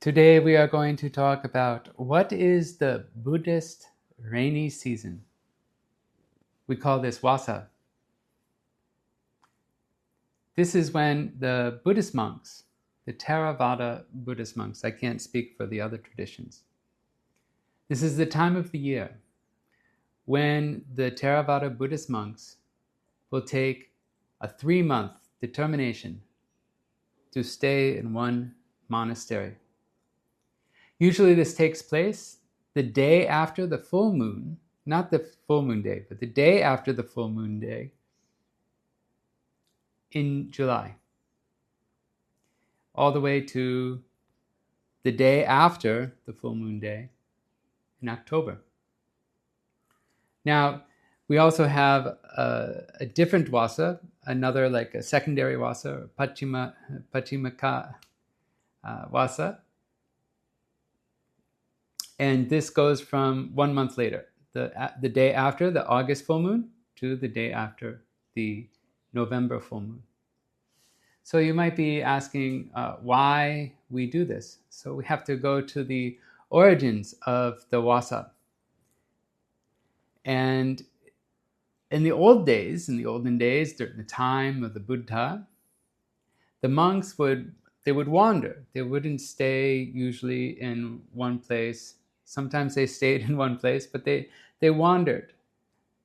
Today we are going to talk about what is the Buddhist rainy season. We call this Vassa. This is when the Buddhist monks, the Theravada Buddhist monks, I can't speak for the other traditions. This is the time of the year when the Theravada Buddhist monks will take a 3-month determination to stay in one monastery. Usually this takes place the day after the full moon, not the full moon day, but the day after the full moon day in July, all the way to the day after the full moon day in October. Now, we also have a different Vassa, another like a secondary Vassa, Pachimaka Vassa. And this goes from 1 month later, the day after the August full moon to the day after the November full moon. So you might be asking why we do this. So we have to go to the origins of the Vassa. And in the olden days, during the time of the Buddha, the monks would wander. They wouldn't stay usually in one place. Sometimes they stayed in one place, but they wandered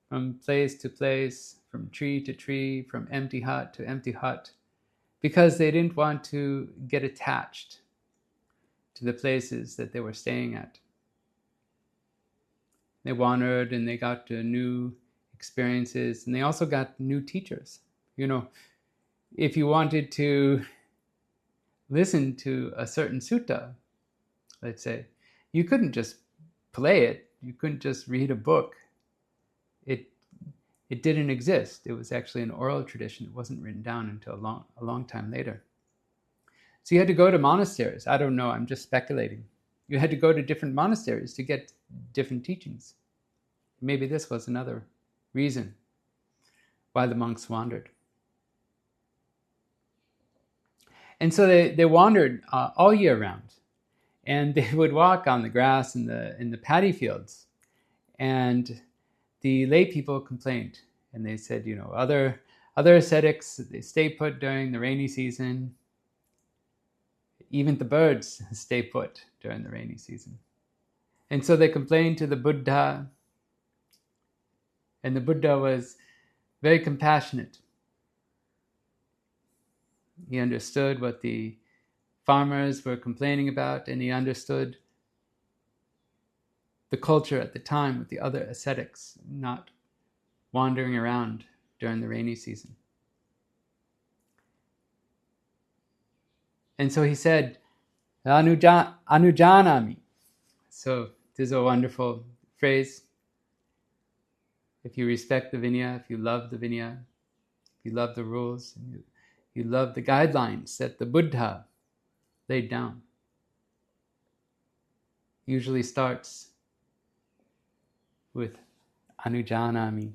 from place to place, from tree to tree, from empty hut to empty hut, because they didn't want to get attached to the places that they were staying at. They wandered and they got new experiences, and they also got new teachers. You know, if you wanted to listen to a certain sutta, let's say, you couldn't just play it. You couldn't just read a book. It didn't exist. It was actually an oral tradition. It wasn't written down until a long time later. So you had to go to monasteries. I don't know. I'm just speculating. You had to go to different monasteries to get different teachings. Maybe this was another reason why the monks wandered. And so they wandered all year round, and they would walk on the grass in the paddy fields. And the lay people complained, and they said, you know, other ascetics, they stay put during the rainy season. Even the birds stay put during the rainy season. And so they complained to the Buddha, and the Buddha was very compassionate. He understood what the farmers were complaining about, and he understood the culture at the time with the other ascetics not wandering around during the rainy season. And so he said, Anujanami. So this is a wonderful phrase. If you respect the Vinaya, if you love the Vinaya, if you love the rules, and you love the guidelines that the Buddha laid down, usually starts with Anujanami.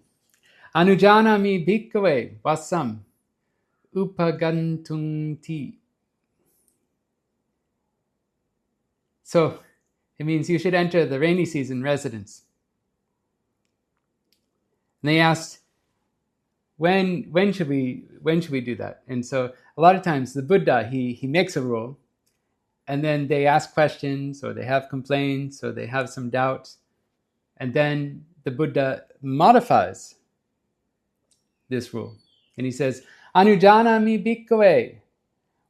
Anujanami bhikkhave vasam upagantunti. So it means you should enter the rainy season residence. And they asked, when should we do that? And so a lot of times the Buddha, he makes a rule, and then they ask questions, or they have complaints, or they have some doubts, and then the Buddha modifies this rule. And he says, Anujanami bhikkhave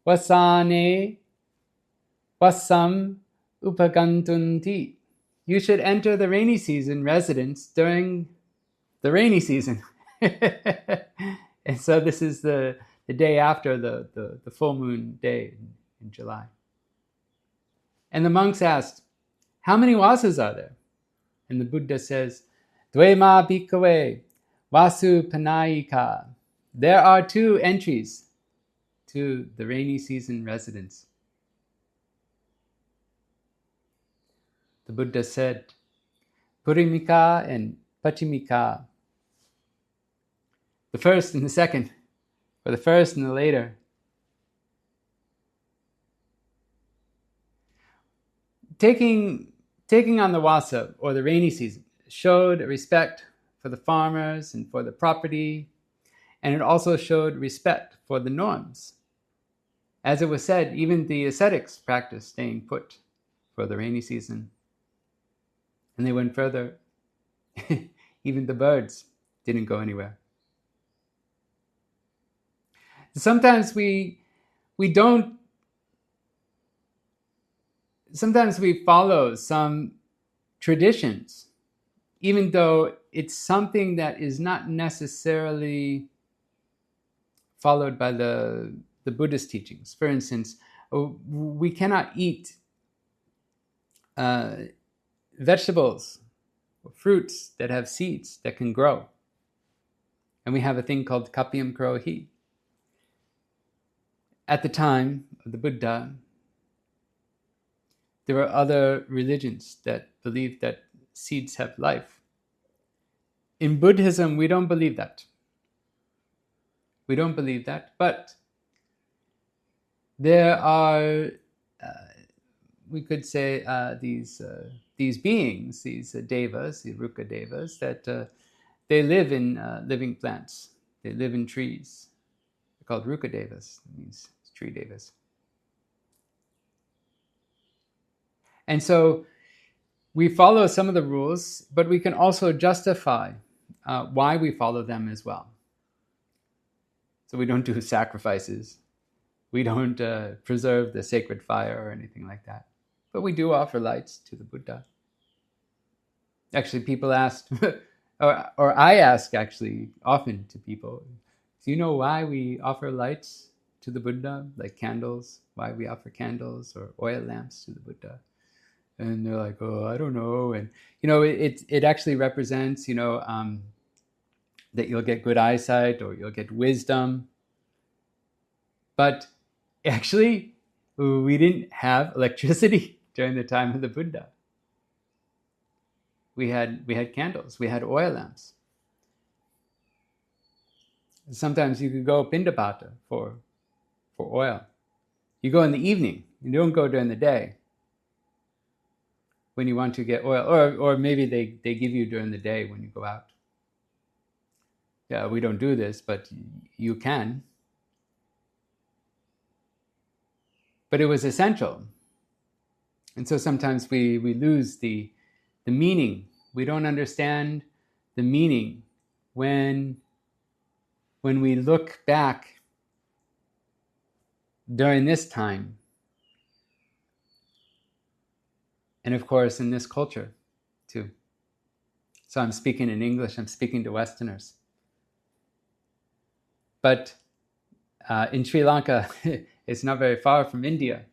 vasane vasam upagantunti. You should enter the rainy season residence during the rainy season. And so this is the day after the full moon day in July. And the monks asked, how many Vassas are there? And the Buddha says, Dvema bhikkhave vasu panayika. There are 2 entries to the rainy season residence. The Buddha said, Purimika and Pachimika. The first and the second, or the first and the later. taking on the Vassa, or the rainy season, showed a respect for the farmers and for the property, and it also showed respect for the norms. As it was said, even the ascetics practiced staying put for the rainy season. And they went further. Even the birds didn't go anywhere. Sometimes we don't. Sometimes we follow some traditions, even though it's something that is not necessarily followed by the Buddhist teachings. For instance, we cannot eat vegetables or fruits that have seeds that can grow. And we have a thing called Kapiyam Krohi. At the time of the Buddha, there were other religions that believed that seeds have life. In Buddhism, we don't believe that. We don't believe that, but there are, we could say, these beings, these devas, these ruka devas, that they live in living plants. They live in trees. They're called ruka devas. It means tree devas. And so we follow some of the rules, but we can also justify why we follow them as well. So we don't do sacrifices. We don't preserve the sacred fire or anything like that. But we do offer lights to the Buddha. Actually, people ask, or I ask actually often to people, do you know why we offer lights to the Buddha, like candles? Why we offer candles or oil lamps to the Buddha? And they're like, oh, I don't know. And, it actually represents, that you'll get good eyesight or you'll get wisdom. But actually, we didn't have electricity during the time of the Buddha. We had candles, we had oil lamps. Sometimes you could go pindapata for oil. You go in the evening. You don't go during the day when you want to get oil. Or maybe they give you during the day when you go out. Yeah, we don't do this, but you can. But it was essential. And so sometimes we lose the meaning. We don't understand the meaning when we look back during this time. And of course, in this culture too. So I'm speaking in English, I'm speaking to Westerners. But in Sri Lanka, it's not very far from India.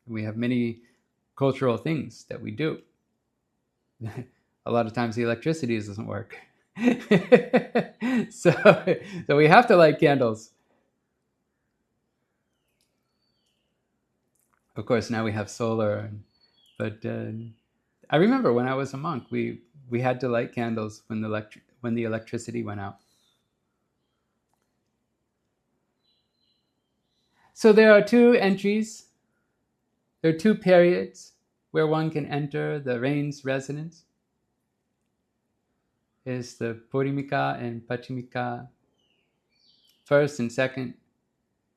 We have many cultural things that we do. A lot of times the electricity doesn't work. so we have to light candles. Of course, now we have solar. But I remember when I was a monk, we had to light candles when the electricity went out. So there are two entries. There are two periods where one can enter the rain's residence. Is the Purimika and Pachimika, first and second,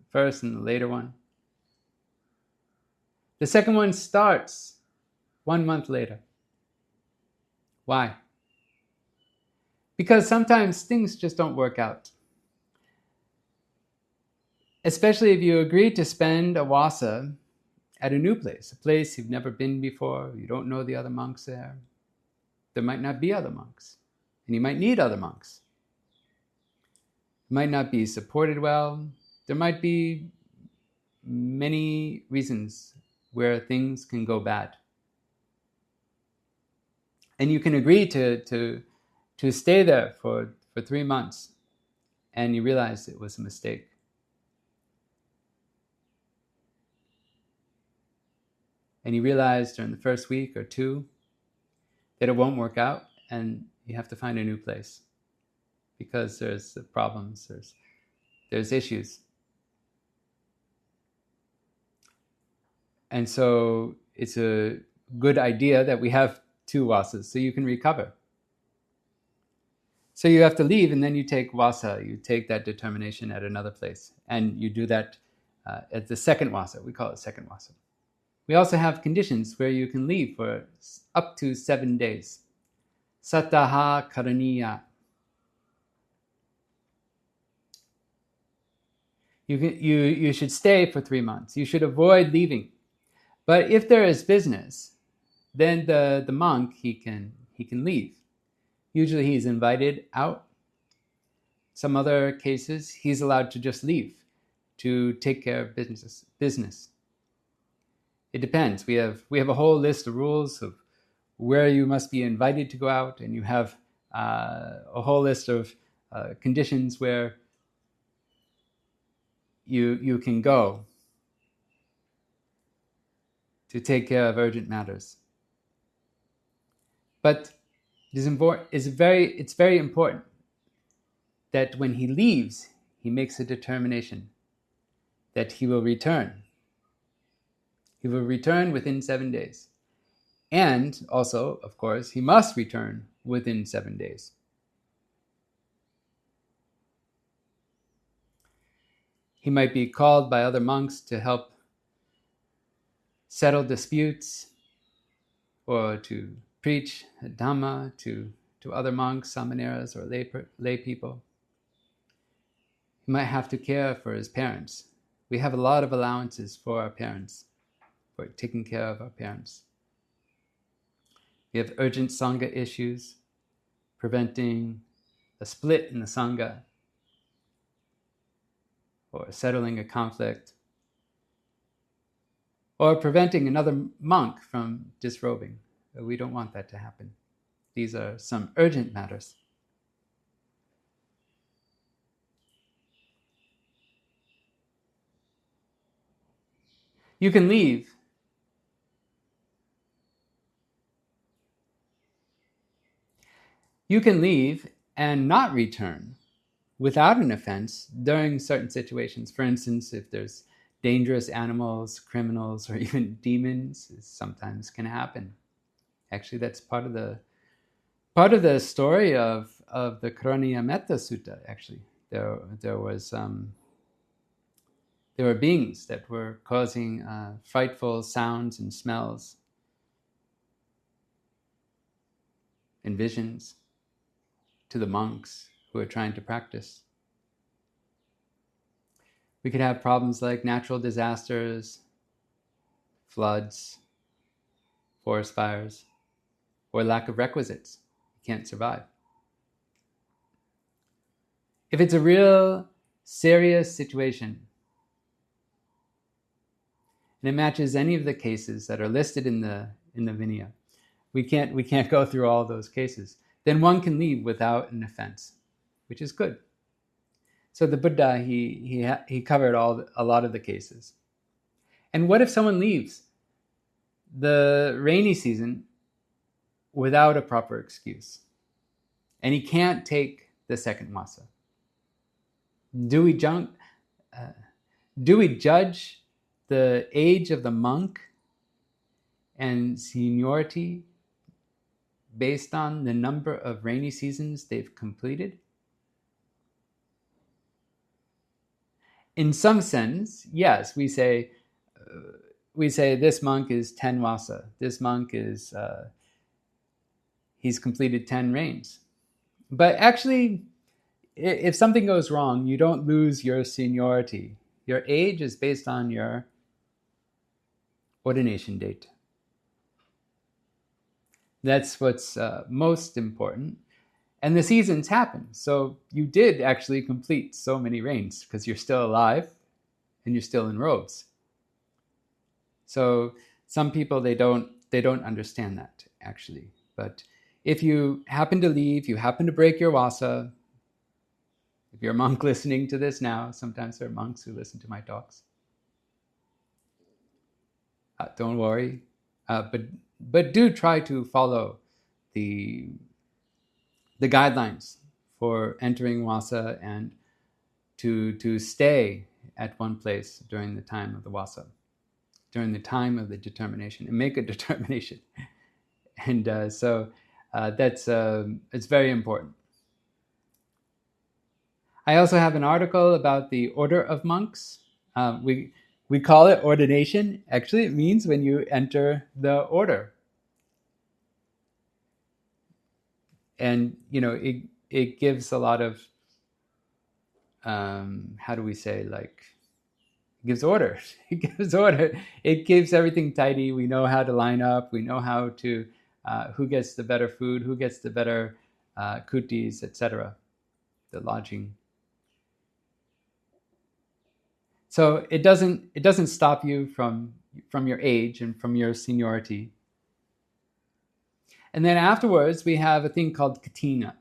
first and the later one. The second one starts 1 month later. Why? Because sometimes things just don't work out. Especially if you agree to spend a Vassa at a new place, a place you've never been before, you don't know the other monks there. There might not be other monks, and you might need other monks. You might not be supported well. There might be many reasons where things can go bad. And you can agree to stay there for 3 months, and you realize it was a mistake. And you realize during the first week or two that it won't work out, and you have to find a new place because there's problems, there's issues. And so it's a good idea that we have 2 Vassas, so you can recover. So you have to leave, and then you take Vassa, you take that determination at another place, and you do that at the second Vassa. We call it second Vassa. We also have conditions where you can leave for up to 7 days. Sataha karaniya. You should stay for 3 months. You should avoid leaving. But if there is business, then the monk, he can leave. Usually he's invited out. Some other cases, he's allowed to just leave to take care of business. It depends. We have a whole list of rules of where you must be invited to go out, and you have a whole list of conditions where you can go to take care of urgent matters. But it's very important that when he leaves, he makes a determination that he will return. He will return within 7 days. And also, of course, he must return within 7 days. He might be called by other monks to help settle disputes or to preach Dhamma to other monks, samaneras, or lay people. He might have to care for his parents. We have a lot of allowances for our parents, for taking care of our parents. We have urgent Sangha issues, preventing a split in the Sangha, or settling a conflict, or preventing another monk from disrobing. We don't want that to happen. These are some urgent matters. You can leave. You can leave and not return without an offense during certain situations. For instance, if there's dangerous animals, criminals, or even demons, sometimes can happen. Actually, that's part of the story of the Karaniya Metta Sutta. Actually, there were beings that were causing frightful sounds and smells and visions to the monks who are trying to practice. We could have problems like natural disasters, floods, forest fires, or lack of requisites. You can't survive. If it's a real serious situation, and it matches any of the cases that are listed in the Vinaya, we can't go through all those cases, then one can leave without an offense, which is good. So the Buddha, he covered a lot of the cases. And what if someone leaves the rainy season without a proper excuse, and he can't take the second Vassa? Do we judge the age of the monk and seniority based on the number of rainy seasons they've completed? In some sense, yes, we say this monk is 10 Vassa. This monk is he's completed 10 rains. But actually, if something goes wrong, you don't lose your seniority. Your age is based on your ordination date. That's what's most important. And the seasons happen. So you did actually complete so many rains because you're still alive and you're still in robes. So some people, they don't understand that, actually. But if you happen to leave, you happen to break your Vassa, if you're a monk listening to this now, sometimes there are monks who listen to my talks. Don't worry. But do try to follow the guidelines for entering Vassa and to stay at one place during the time of the Vassa. during the time of the determination and make a determination. And so that's it's very important. I also have an article about the order of monks. We call it ordination. Actually, it means when you enter the order, and it gives a lot of how do we say, like, gives order. It gives order. It keeps everything tidy. We know how to line up. We know how to who gets the better food, who gets the better kutis, etc. The lodging. So it doesn't stop you from your age and from your seniority. And then afterwards, we have a thing called katina.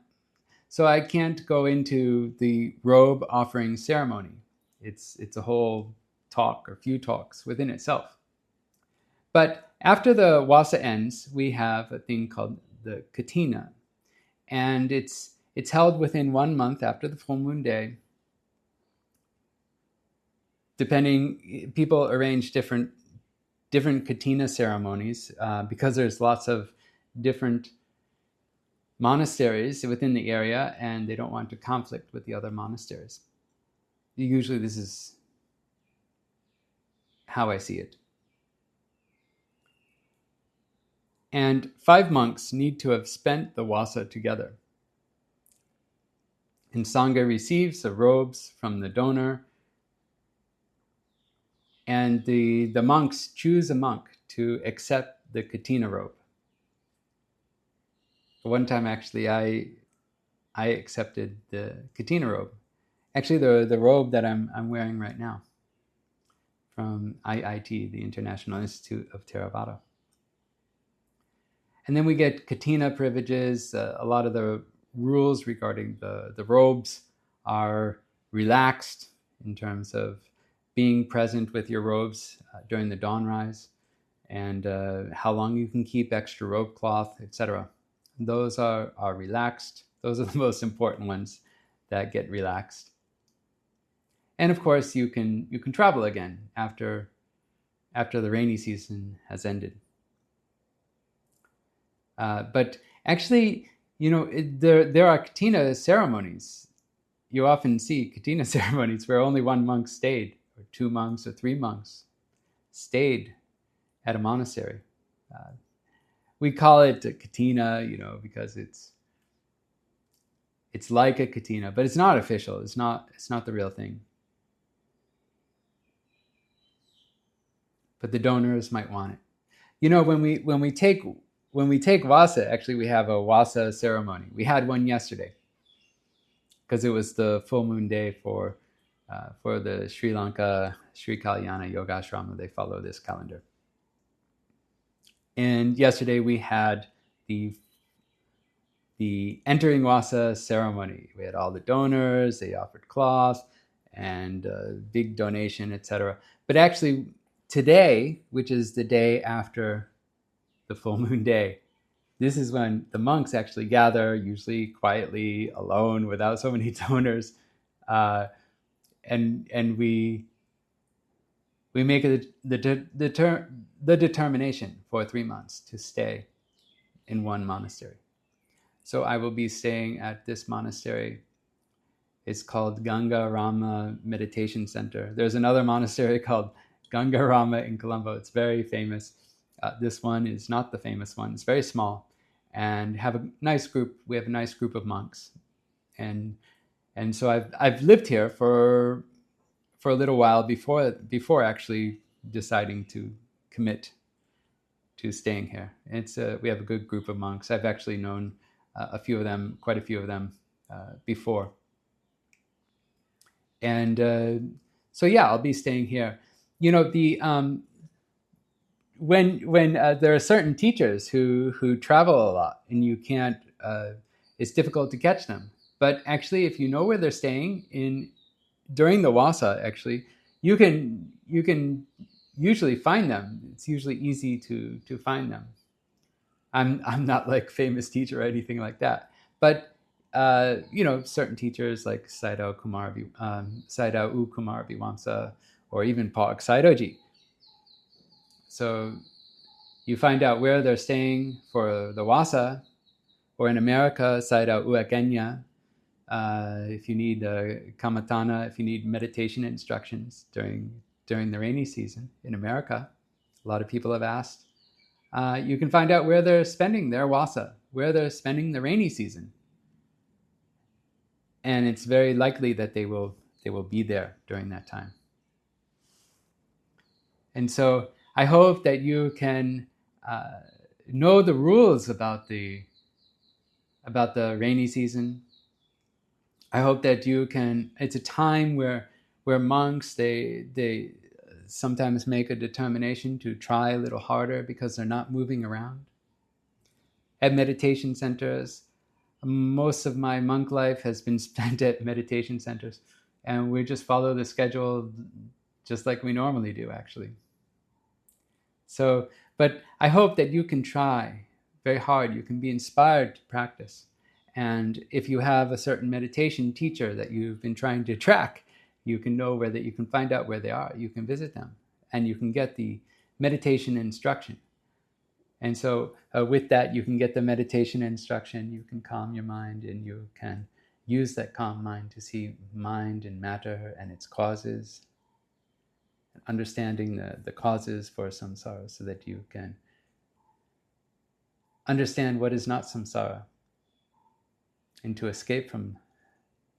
So I can't go into the robe offering ceremony. It's a whole talk or few talks within itself. But after the Vassa ends, we have a thing called the katina, and it's held within 1 month after the full moon day. Depending, people arrange different katina ceremonies because there's lots of different monasteries within the area, and they don't want to conflict with the other monasteries. Usually this is how I see it. And 5 monks need to have spent the Vassa together. And Sangha receives the robes from the donor, and the monks choose a monk to accept the katina robe. One time, actually, I accepted the katina robe. Actually, the robe that I'm wearing right now from IIT, the International Institute of Theravada. And then we get katina privileges. A lot of the rules regarding the robes are relaxed in terms of being present with your robes during the dawn rise, and how long you can keep extra robe cloth, etc. Those are relaxed. Those are the most important ones that get relaxed. And of course, you can travel again after the rainy season has ended. But actually, there are katina ceremonies. You often see katina ceremonies where only 1 monk stayed, or 2 monks or 3 monks stayed at a monastery. We call it a katina, because it's like a katina, but it's not official. It's not the real thing. But the donors might want it. When we take Vassa, actually we have a Vassa ceremony. We had one yesterday because it was the full moon day for the Sri Lanka Sri Kalyana Yogashrama. They follow this calendar. And yesterday we had the entering Vassa ceremony. We had all the donors. They offered cloth and big donation, etc. But actually today, which is the day after the full moon day, this is when the monks actually gather, usually quietly, alone, without so many donors, and we make the determination for 3 months to stay in one monastery. So I will be staying at this monastery. It's called Ganga Rama Meditation Center. There's another monastery called Ganga Rama in Colombo. It's very famous. This one is not the famous one. It's very small, and have a nice group. We have a nice group of monks, and so I've lived here for a little while before actually deciding to commit to staying here. We have a good group of monks. I've actually known quite a few of them before, and so yeah, I'll be staying here. When there are certain teachers who travel a lot, and you can't, it's difficult to catch them. But actually, if you know where they're staying during the Vassa, actually, you can usually find them. It's usually easy to find them. I'm not like famous teacher or anything like that, but certain teachers like Sayadaw U Kumar Vimamsa, or even Pak Sayadawji, So you find out where they're staying for the Vassa, or in America, site out Uekenya. If you need kamatana, if you need meditation instructions during the rainy season in America, a lot of people have asked. You can find out where they're spending their Vassa, where they're spending the rainy season, and it's very likely that they will be there during that time. And so I hope that you can know the rules about the rainy season. I hope that you can. It's a time where monks they sometimes make a determination to try a little harder because they're not moving around. At meditation centers, most of my monk life has been spent at meditation centers, and we just follow the schedule just like we normally do, actually. So, but I hope that you can try very hard. You can be inspired to practice. And if you have a certain meditation teacher that you've been trying to track, you can know where that you can find out where they are. You can visit them, and you can get the meditation instruction. And so with that, you can get the meditation instruction. You can calm your mind, and you can use that calm mind to see mind and matter and its causes, understanding the causes for samsara, so that you can understand what is not samsara, and to escape from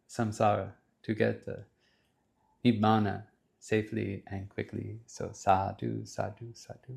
samsara, to get the nibbana safely and quickly. So sadhu, sadhu, sadhu.